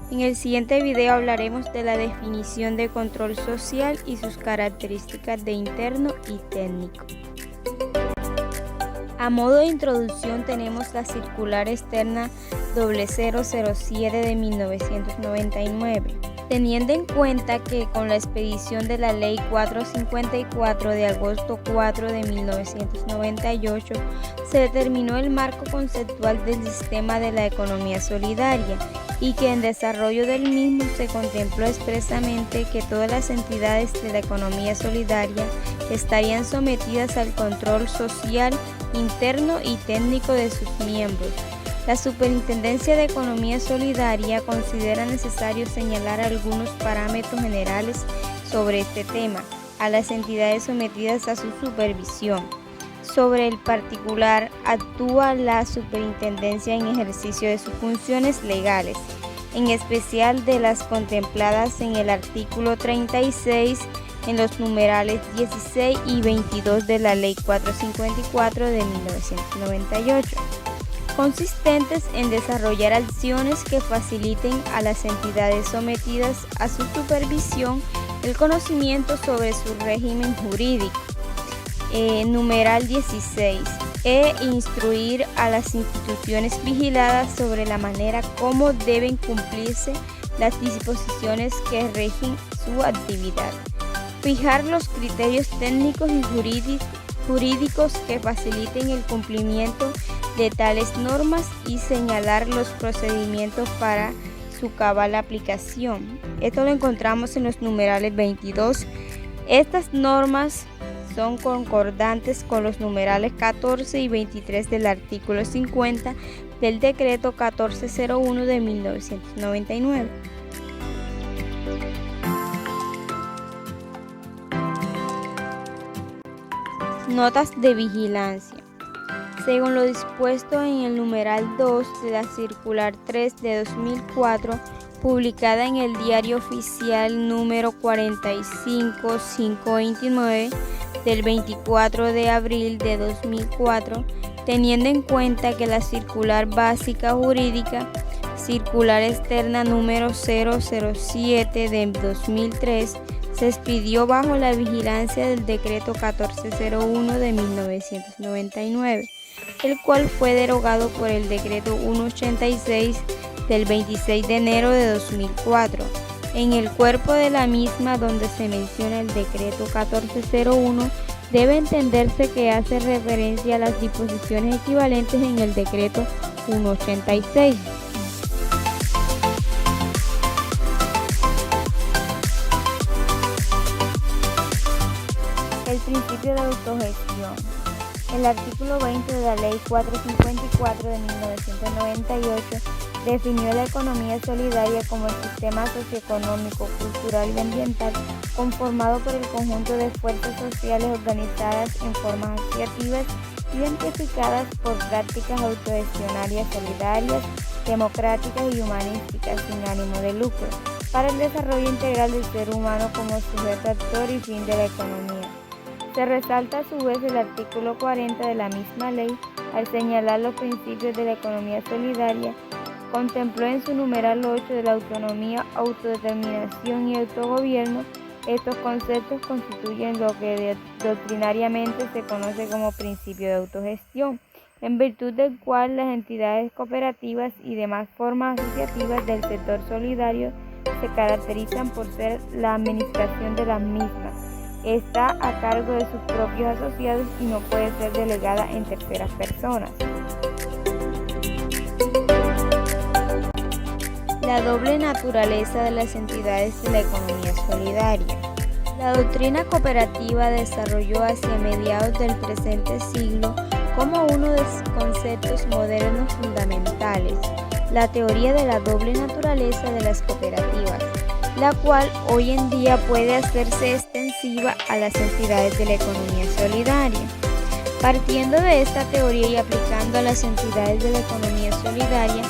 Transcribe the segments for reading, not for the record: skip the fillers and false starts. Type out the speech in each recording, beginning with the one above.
En el siguiente video hablaremos de la definición de control social y sus características de interno y técnico. A modo de introducción tenemos la circular externa 0007 de 1999. Teniendo en cuenta que con la expedición de la Ley 454 de agosto 4 de 1998 se determinó el marco conceptual del sistema de la economía solidaria y que en desarrollo del mismo se contempló expresamente que todas las entidades de la economía solidaria estarían sometidas al control social, interno y técnico de sus miembros. La Superintendencia de Economía Solidaria considera necesario señalar algunos parámetros generales sobre este tema a las entidades sometidas a su supervisión. Sobre el particular, actúa la Superintendencia en ejercicio de sus funciones legales, en especial de las contempladas en el artículo 36, en los numerales 16 y 22 de la Ley 454 de 1998. Consistentes en desarrollar acciones que faciliten a las entidades sometidas a su supervisión el conocimiento sobre su régimen jurídico. Numeral 16. Instruir a las instituciones vigiladas sobre la manera como deben cumplirse las disposiciones que rigen su actividad. Fijar los criterios técnicos y jurídicos que faciliten el cumplimiento de tales normas y señalar los procedimientos para su cabal aplicación. Esto lo encontramos en los numerales 22. Estas normas son concordantes con los numerales 14 y 23 del artículo 50 del decreto 1401 de 1999. Notas de vigilancia. Según lo dispuesto en el numeral 2 de la circular 3 de 2004, publicada en el Diario Oficial número 45529 del 24 de abril de 2004, teniendo en cuenta que la circular básica jurídica, circular externa número 007 de 2003, se expidió bajo la vigilancia del decreto 1401 de 1999, el cual fue derogado por el decreto 186 del 26 de enero de 2004. En el cuerpo de la misma, donde se menciona el decreto 1401, debe entenderse que hace referencia a las disposiciones equivalentes en el decreto 186. El principio de autogestión. El artículo 20 de la Ley 454 de 1998 definió la economía solidaria como el sistema socioeconómico, cultural y ambiental conformado por el conjunto de fuerzas sociales organizadas en formas asociativas identificadas por prácticas autogestionarias solidarias, democráticas y humanísticas sin ánimo de lucro, para el desarrollo integral del ser humano como sujeto actor y fin de la economía. Se resalta a su vez el artículo 40 de la misma ley al señalar los principios de la economía solidaria. Contempló en su numeral 8 de la autonomía, autodeterminación y autogobierno. Estos conceptos constituyen lo que doctrinariamente se conoce como principio de autogestión, en virtud del cual las entidades cooperativas y demás formas asociativas del sector solidario se caracterizan por ser la administración de las mismas. Está a cargo de sus propios asociados y no puede ser delegada en terceras personas. La doble naturaleza de las entidades de la economía solidaria. La doctrina cooperativa desarrolló hacia mediados del presente siglo como uno de sus conceptos modernos fundamentales la teoría de la doble naturaleza de las cooperativas, la cual hoy en día puede hacerse extensiva a las entidades de la economía solidaria. Partiendo de esta teoría y aplicando a las entidades de la economía solidaria,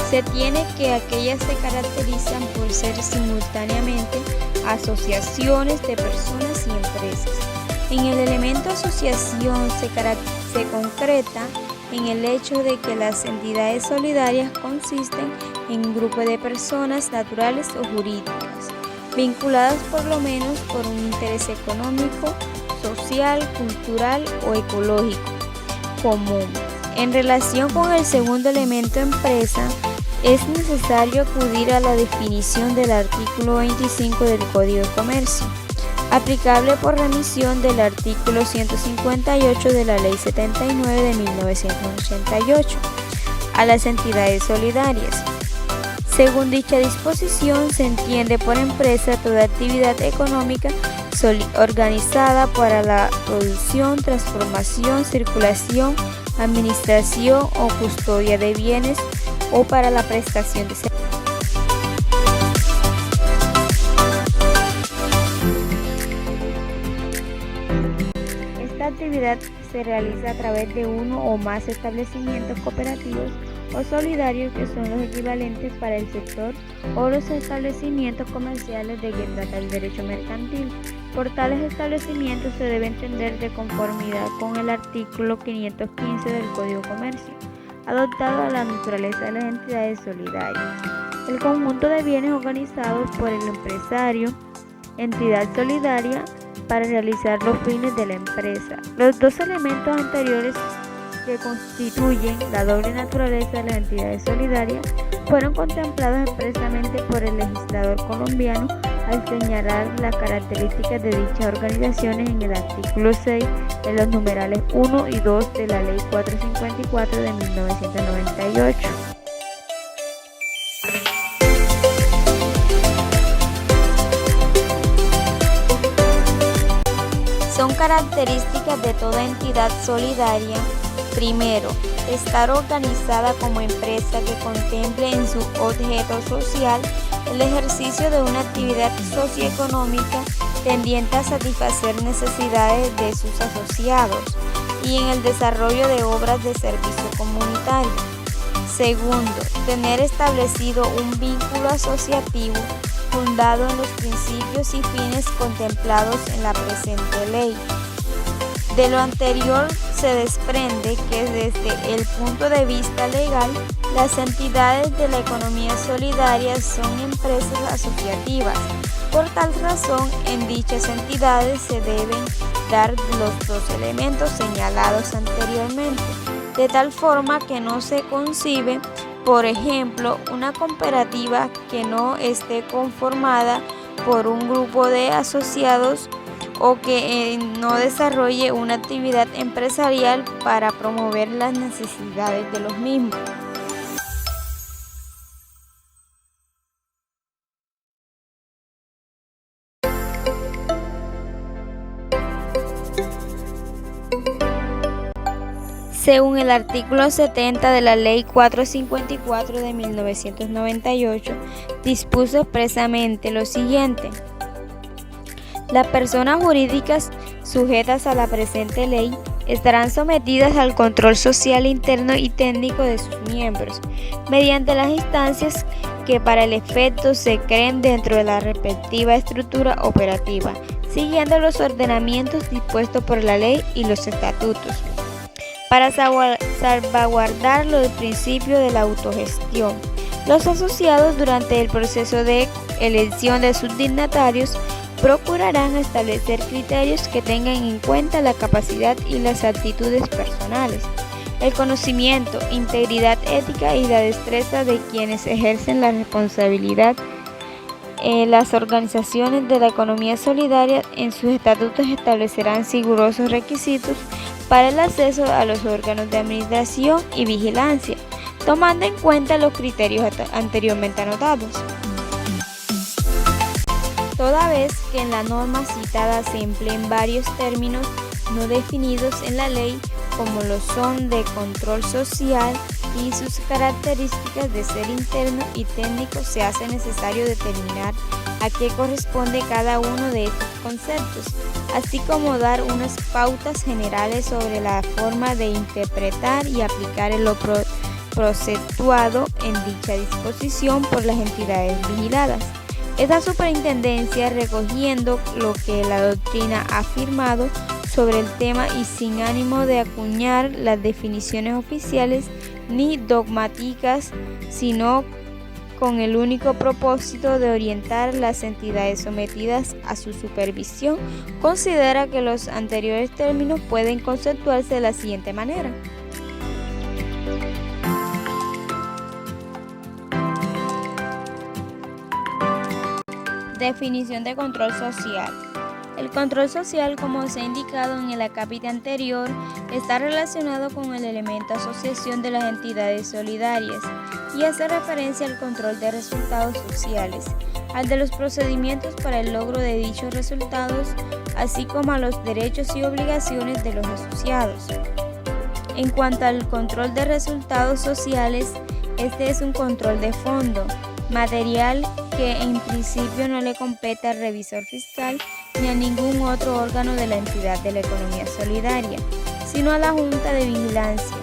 se tiene que aquellas se caracterizan por ser simultáneamente asociaciones de personas y empresas. En el elemento asociación se concreta en el hecho de que las entidades solidarias consisten en grupo de personas naturales o jurídicas, vinculadas por lo menos por un interés económico, social, cultural o ecológico común. En relación con el segundo elemento empresa, es necesario acudir a la definición del artículo 25 del Código de Comercio, aplicable por remisión del artículo 158 de la Ley 79 de 1988, a las entidades solidarias. Según dicha disposición, se entiende por empresa toda actividad económica organizada para la producción, transformación, circulación, administración o custodia de bienes o para la prestación de servicios. Esta actividad se realiza a través de uno o más establecimientos cooperativos o solidarios que son los equivalentes para el sector o los establecimientos comerciales de que trata el derecho mercantil. Por tales establecimientos se debe entender de conformidad con el artículo 515 del Código de Comercio, adoptado a la naturaleza de las entidades solidarias. El conjunto de bienes organizados por el empresario, entidad solidaria, para realizar los fines de la empresa. Los dos elementos anteriores que constituyen la doble naturaleza de las entidades solidarias fueron contemplados expresamente por el legislador colombiano al señalar las características de dichas organizaciones en el artículo 6 de los numerales 1 y 2 de la Ley 454 de 1998. Son características de toda entidad solidaria. Primero, estar organizada como empresa que contemple en su objeto social el ejercicio de una actividad socioeconómica tendiente a satisfacer necesidades de sus asociados y en el desarrollo de obras de servicio comunitario. Segundo, tener establecido un vínculo asociativo fundado en los principios y fines contemplados en la presente ley. De lo anterior se desprende que desde el punto de vista legal, las entidades de la economía solidaria son empresas asociativas. Por tal razón, en dichas entidades se deben dar los dos elementos señalados anteriormente, de tal forma que no se concibe, por ejemplo, una cooperativa que no esté conformada por un grupo de asociados o que no desarrolle una actividad empresarial para promover las necesidades de los mismos. Según el artículo 70 de la Ley 454 de 1998, dispuso expresamente lo siguiente: las personas jurídicas sujetas a la presente ley estarán sometidas al control social interno y técnico de sus miembros, mediante las instancias que para el efecto se creen dentro de la respectiva estructura operativa, siguiendo los ordenamientos dispuestos por la ley y los estatutos, para salvaguardar los principios de la autogestión. Los asociados durante el proceso de elección de sus dignatarios procurarán establecer criterios que tengan en cuenta la capacidad y las actitudes personales, el conocimiento, integridad ética y la destreza de quienes ejercen la responsabilidad. Las organizaciones de la economía solidaria en sus estatutos establecerán rigurosos requisitos para el acceso a los órganos de administración y vigilancia, tomando en cuenta los criterios anteriormente anotados. Toda vez que en la norma citada se empleen varios términos no definidos en la ley, como lo son de control social y sus características de ser interno y técnico, se hace necesario determinar a qué corresponde cada uno de estos conceptos, así como dar unas pautas generales sobre la forma de interpretar y aplicar lo preceptuado en dicha disposición por las entidades vigiladas. Esta superintendencia, recogiendo lo que la doctrina ha afirmado sobre el tema y sin ánimo de acuñar las definiciones oficiales ni dogmáticas, sino con el único propósito de orientar las entidades sometidas a su supervisión, considera que los anteriores términos pueden conceptuarse de la siguiente manera. Definición de control social. El control social, como se ha indicado en el acápite anterior, está relacionado con el elemento asociación de las entidades solidarias y hace referencia al control de resultados sociales, al de los procedimientos para el logro de dichos resultados, así como a los derechos y obligaciones de los asociados. En cuanto al control de resultados sociales, este es un control de fondo, material que en principio no le compete al revisor fiscal ni a ningún otro órgano de la entidad de la economía solidaria, sino a la Junta de Vigilancia.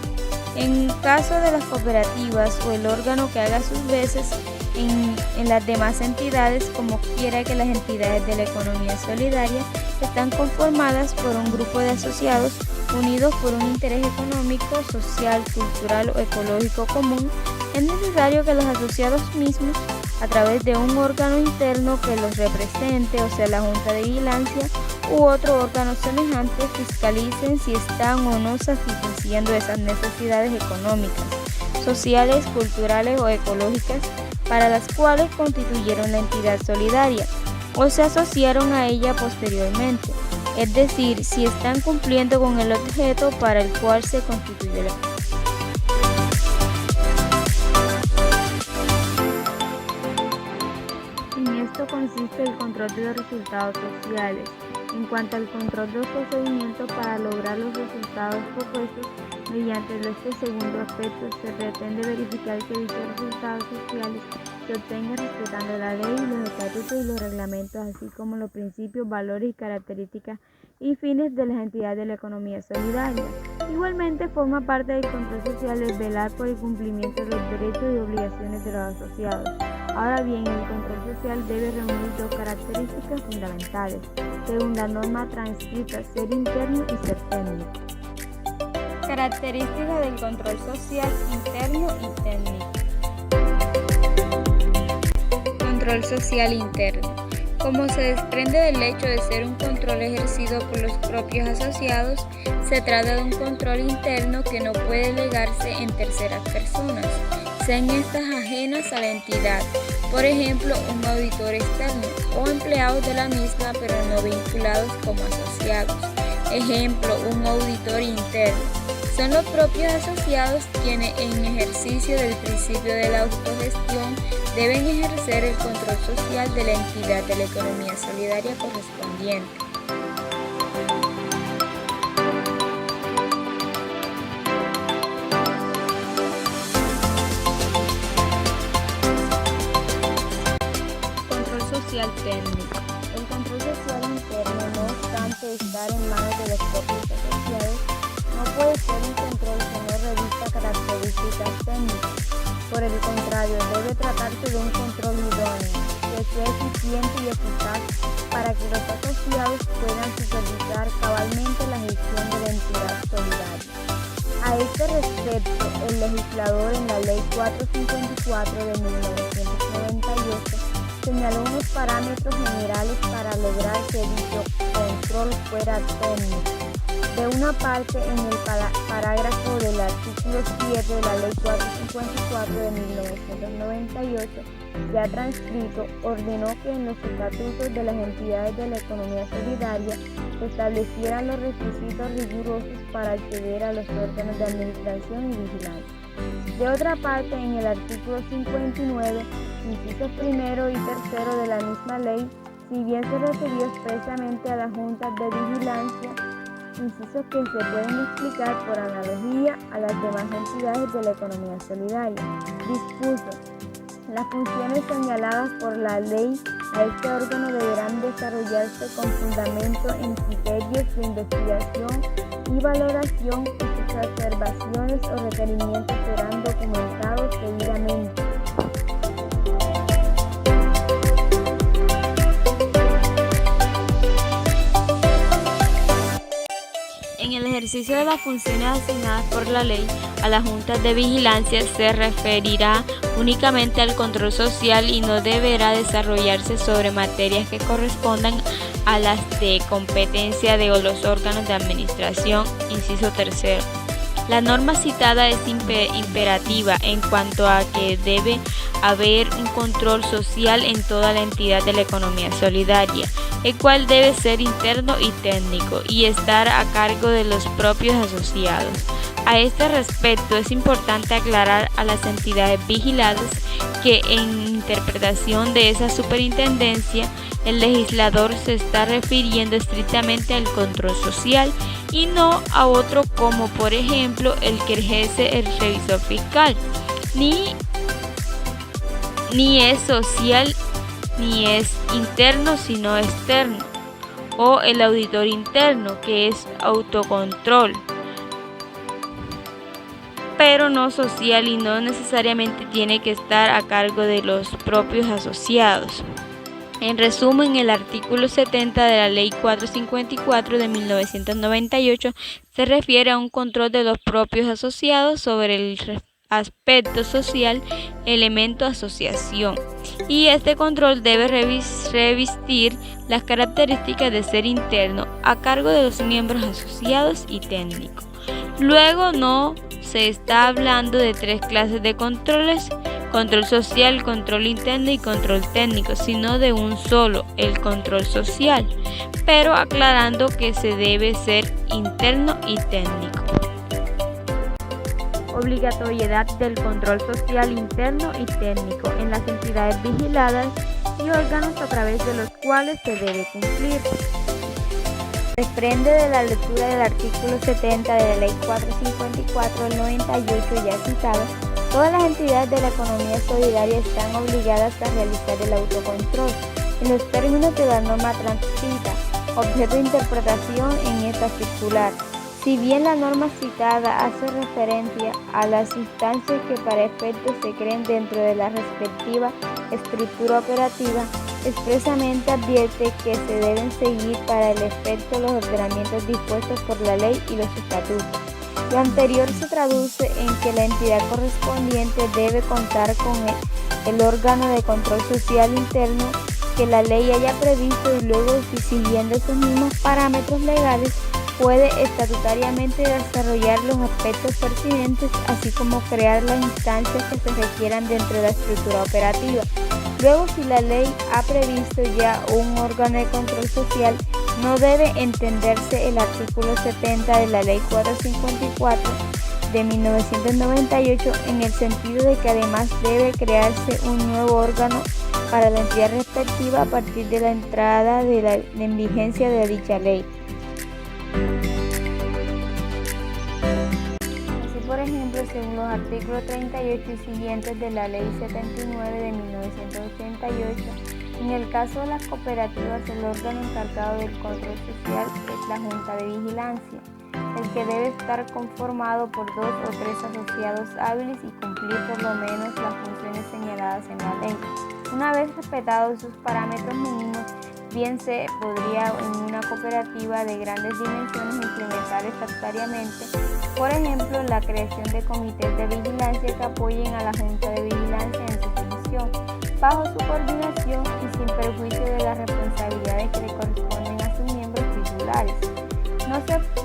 En caso de las cooperativas o el órgano que haga sus veces en las demás entidades, como quiera que las entidades de la economía solidaria están conformadas por un grupo de asociados unidos por un interés económico, social, cultural o ecológico común, es necesario que los asociados mismos, a través de un órgano interno que los represente, o sea la Junta de Vigilancia u otro órgano semejante, fiscalicen si están o no satisfaciendo esas necesidades económicas, sociales, culturales o ecológicas para las cuales constituyeron la entidad solidaria o se asociaron a ella posteriormente, es decir, si están cumpliendo con el objeto para el cual se constituyó la entidad. Esto consiste el control de los resultados sociales. En cuanto al control de los procedimientos para lograr los resultados propuestos, mediante este segundo aspecto se pretende verificar que dichos resultados sociales se obtengan respetando la ley, los estatutos y los reglamentos, así como los principios, valores y características y fines de las entidades de la economía solidaria. Igualmente forma parte del control social el velar por el cumplimiento de los derechos y obligaciones de los asociados. Ahora bien, el control social debe reunir dos características fundamentales, según la norma transcrita: ser interno y ser técnico. Características del control social interno y técnico. Control social interno. Como se desprende del hecho de ser un control ejercido por los propios asociados, se trata de un control interno que no puede delegarse en terceras personas, sean estas ajenas a la entidad, por ejemplo, un auditor externo o empleados de la misma pero no vinculados como asociados. Ejemplo, un auditor interno. Son los propios asociados quienes, en ejercicio del principio de la autogestión, deben ejercer el control social de la entidad de la economía solidaria correspondiente. Control social técnico. El control social interno, no obstante estar en manos de los propios asociados, no puede ser un control que no revista características técnicas. Por el contrario, debe tratarse de un control idóneo, que sea eficiente y eficaz para que los asociados puedan supervisar cabalmente la gestión de la entidad solidaria. A este respecto, el legislador en la Ley 454 de 1998 señaló unos parámetros generales para lograr que dicho control fuera técnico. De una parte, en el parágrafo del artículo 7 de la Ley 454 de 1998, ya transcrito, ordenó que en los estatutos de las entidades de la economía solidaria se establecieran los requisitos rigurosos para acceder a los órganos de administración y vigilancia. De otra parte, en el artículo 59, incisos primero y tercero de la misma ley, si bien se refirió expresamente a las juntas de vigilancia, incisos que se pueden explicar por analogía a las demás entidades de la economía solidaria, dispuso: las funciones señaladas por la ley a este órgano deberán desarrollarse con fundamento en criterios de investigación y valoración, y sus observaciones o requerimientos serán documentados debidamente. En el ejercicio de las funciones asignadas por la ley a las juntas de vigilancia se referirá únicamente al control social y no deberá desarrollarse sobre materias que correspondan a las de competencia de los órganos de administración, inciso tercero. La norma citada es imperativa en cuanto a que debe haber un control social en toda la entidad de la economía solidaria, el cual debe ser interno y técnico y estar a cargo de los propios asociados. A este respecto es importante aclarar a las entidades vigiladas que en interpretación de esa superintendencia, el legislador se está refiriendo estrictamente al control social y no a otro como por ejemplo el que ejerce el revisor fiscal. Ni es social ni es interno sino externo, o el auditor interno que es autocontrol, pero no social y no necesariamente tiene que estar a cargo de los propios asociados. En resumen, el artículo 70 de la Ley 454 de 1998 se refiere a un control de los propios asociados sobre el aspecto social, elemento asociación, y este control debe revestir las características de ser interno, a cargo de los miembros asociados y técnicos. Luego no se está hablando de tres clases de controles: control social, control interno y control técnico, sino de un solo, el control social, pero aclarando que se debe ser interno y técnico. Obligatoriedad del control social interno y técnico en las entidades vigiladas y órganos a través de los cuales se debe cumplir. Desprende de la lectura del artículo 70 de la Ley 454 del 98 ya citado. Todas las entidades de la economía solidaria están obligadas a realizar el autocontrol en los términos de la norma transcrita, objeto de interpretación en esta circular. Si bien la norma citada hace referencia a las instancias que para efecto se creen dentro de la respectiva estructura operativa, expresamente advierte que se deben seguir para el efecto los ordenamientos dispuestos por la ley y los estatutos. Lo anterior se traduce en que la entidad correspondiente debe contar con el órgano de control social interno que la ley haya previsto y luego, si siguiendo esos mismos parámetros legales, puede estatutariamente desarrollar los aspectos pertinentes, así como crear las instancias que se requieran dentro de la estructura operativa. Luego, si la ley ha previsto ya un órgano de control social, no debe entenderse el artículo 70 de la Ley 454 de 1998 en el sentido de que además debe crearse un nuevo órgano para la entidad respectiva a partir de la entrada en vigencia de dicha ley. Así, por ejemplo, según los artículos 38 y siguientes de la Ley 79 de 1988, en el caso de las cooperativas, el órgano encargado del control social es la Junta de Vigilancia, el que debe estar conformado por 2 o 3 asociados hábiles y cumplir por lo menos las funciones señaladas en la ley. Una vez respetados sus parámetros mínimos, bien se podría en una cooperativa de grandes dimensiones implementar estatutariamente, por ejemplo, la creación de comités de vigilancia que apoyen a la Junta de Vigilancia en su función, bajo su coordinación y sin perjuicio de las responsabilidades que le corresponden a sus miembros titulares.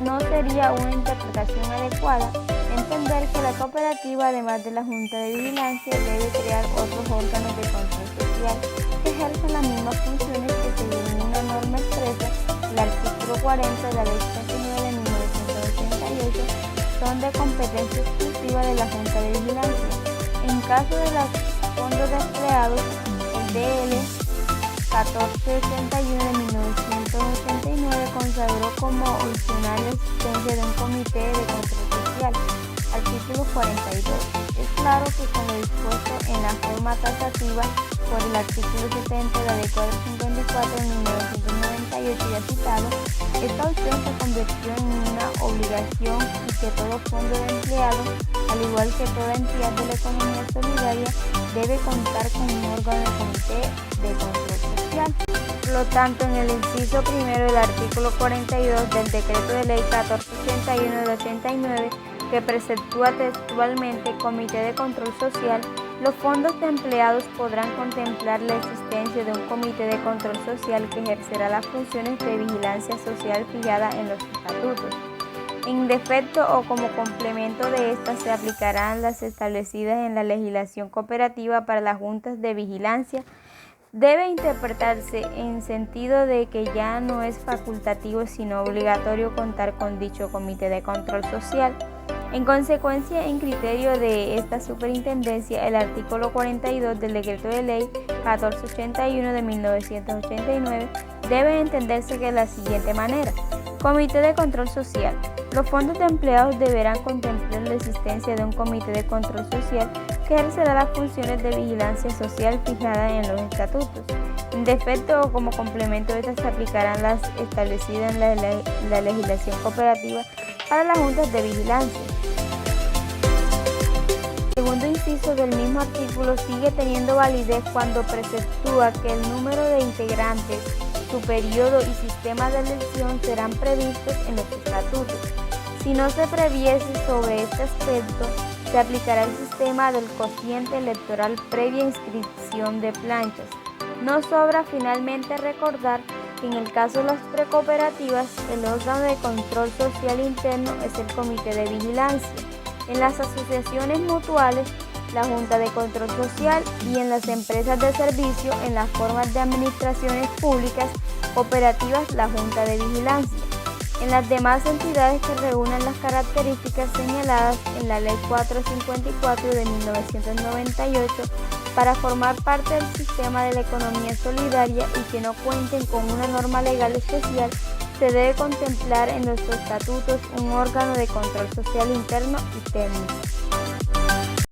No sería una interpretación adecuada entender que la cooperativa, además de la Junta de Vigilancia, debe crear otros órganos de control social que ejercen las mismas funciones que, según una norma expresa, el artículo 40 de la Ley 39 de 1988, son de competencia exclusiva de la Junta de Vigilancia. En caso de los fondos de empleados, el DL 1461 de 1989 consagró como opcional la existencia de un comité de control social. Artículo 42. Es claro que con lo dispuesto en la forma taxativa por el artículo 70 de la Ley 454 de 1998 ya citado, esta opción se convirtió en una obligación y que todo fondo de empleados, al igual que toda entidad de la economía solidaria, debe contar con un órgano de comité de control social. lo tanto, en el inciso primero del artículo 42 del Decreto de Ley 1481 del 89, que preceptúa textualmente Comité de Control Social, los fondos de empleados podrán contemplar la existencia de un Comité de Control Social que ejercerá las funciones de vigilancia social fijadas en los estatutos. En defecto o como complemento de estas se aplicarán las establecidas en la legislación cooperativa para las juntas de vigilancia. Debe interpretarse en sentido de que ya no es facultativo sino obligatorio contar con dicho Comité de Control Social. En consecuencia, en criterio de esta superintendencia, el artículo 42 del Decreto de Ley 1481 de 1989 debe entenderse de la siguiente manera. Comité de Control Social. Los fondos de empleados deberán contemplar la existencia de un Comité de Control Social que ejercerá las funciones de vigilancia social fijadas en los estatutos. En defecto o como complemento de estas se aplicarán las establecidas en la legislación cooperativa para las juntas de vigilancia. El segundo inciso del mismo artículo sigue teniendo validez cuando preceptúa que el número de integrantes, su periodo y sistema de elección serán previstos en los estatutos. Si no se previese sobre este aspecto, se aplicará el sistema del cociente electoral previa inscripción de planchas. No sobra finalmente recordar que en el caso de las precooperativas, el órgano de control social interno es el Comité de Vigilancia. En las asociaciones mutuales, la Junta de Control Social, y en las empresas de servicio, en las formas de administraciones públicas cooperativas, la Junta de Vigilancia. En las demás entidades que reúnan las características señaladas en la Ley 454 de 1998 para formar parte del sistema de la economía solidaria y que no cuenten con una norma legal especial, se debe contemplar en los estatutos un órgano de control social interno y técnico.